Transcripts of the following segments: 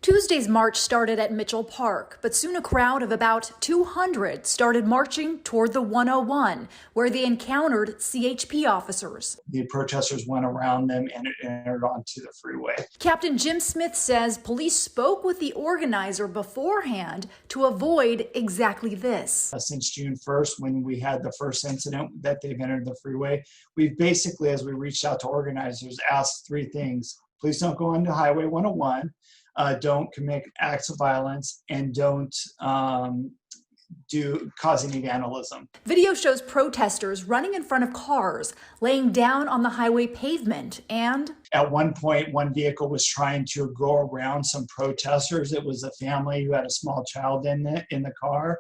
Tuesday's march started at Mitchell Park, but soon a crowd of about 200 started marching toward the 101, where they encountered CHP officers. The protesters went around them and entered onto the freeway. Captain Jim Smith says police spoke with the organizer beforehand to avoid exactly this. Since June 1st, when we had the first incident that they've entered the freeway, we've basically, as we reached out to organizers, asked three things. Please don't go onto Highway 101. Don't commit acts of violence, and don't cause any vandalism. Video shows protesters running in front of cars, laying down on the highway pavement, and at one point, one vehicle was trying to go around some protesters. It was a family who had a small child in the car.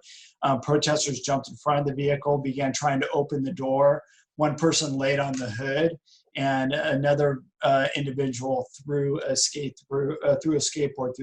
Protesters jumped in front of the vehicle, began trying to open the door. One person laid on the hood, and another individual threw a skateboard through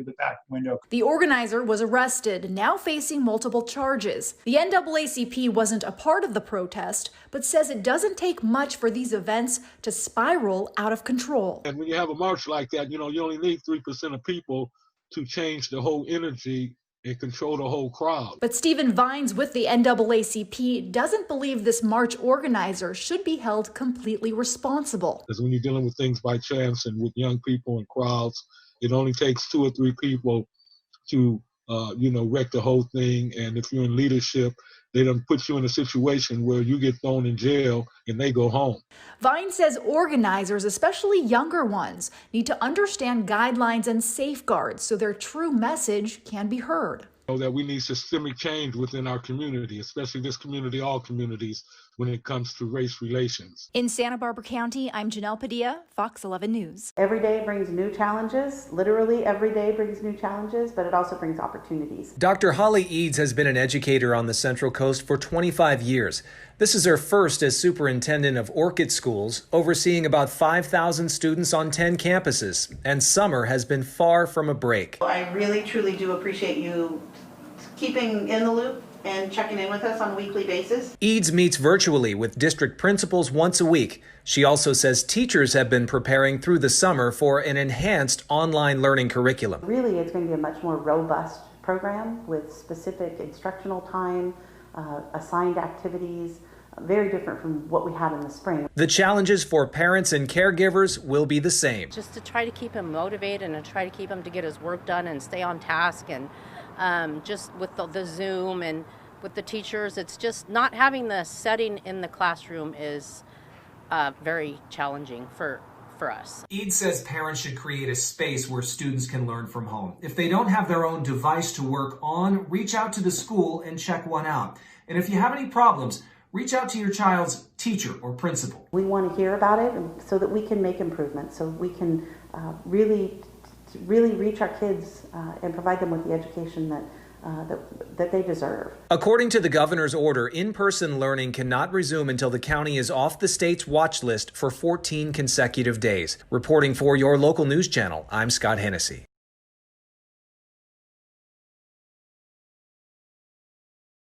the back window. The organizer was arrested, now facing multiple charges. The NAACP wasn't a part of the protest, but says it doesn't take much for these events to spiral out of control. And when you have a march like that, you only need 3% of people to change the whole energy and control the whole crowd. But Stephen Vines with the NAACP doesn't believe this march organizer should be held completely responsible. Because when you're dealing with things by chance and with young people and crowds, it only takes 2 or 3 people to, wreck the whole thing. And if you're in leadership, they don't put you in a situation where you get thrown in jail and they go home. Vine says organizers, especially younger ones, need to understand guidelines and safeguards so their true message can be heard. That we need systemic change within our community, especially this community, all communities, when it comes to race relations. In Santa Barbara County, I'm Janelle Padilla, Fox 11 News. Every day brings new challenges. Literally every day brings new challenges, but it also brings opportunities. Dr. Holly Eads has been an educator on the Central Coast for 25 years. This is her first as superintendent of Orchid Schools, overseeing about 5,000 students on 10 campuses, and summer has been far from a break. I really, truly do appreciate you keeping in the loop and checking in with us on a weekly basis. Eads meets virtually with district principals once a week. She also says teachers have been preparing through the summer for an enhanced online learning curriculum. Really, it's going to be a much more robust program with specific instructional time, assigned activities, very different from what we had in the spring. The challenges for parents and caregivers will be the same. Just to try to keep him motivated and try to keep him to get his work done and stay on task, and just with the Zoom and with the teachers, it's just not having the setting in the classroom is very challenging for us. Eads says parents should create a space where students can learn from home. If they don't have their own device to work on, reach out to the school and check one out. And if you have any problems, reach out to your child's teacher or principal. We want to hear about it so that we can make improvements, so we can really reach our kids and provide them with the education that they deserve. According to the governor's order, in-person learning cannot resume until the county is off the state's watch list for 14 consecutive days. Reporting for your local news channel, I'm Scott Hennessy.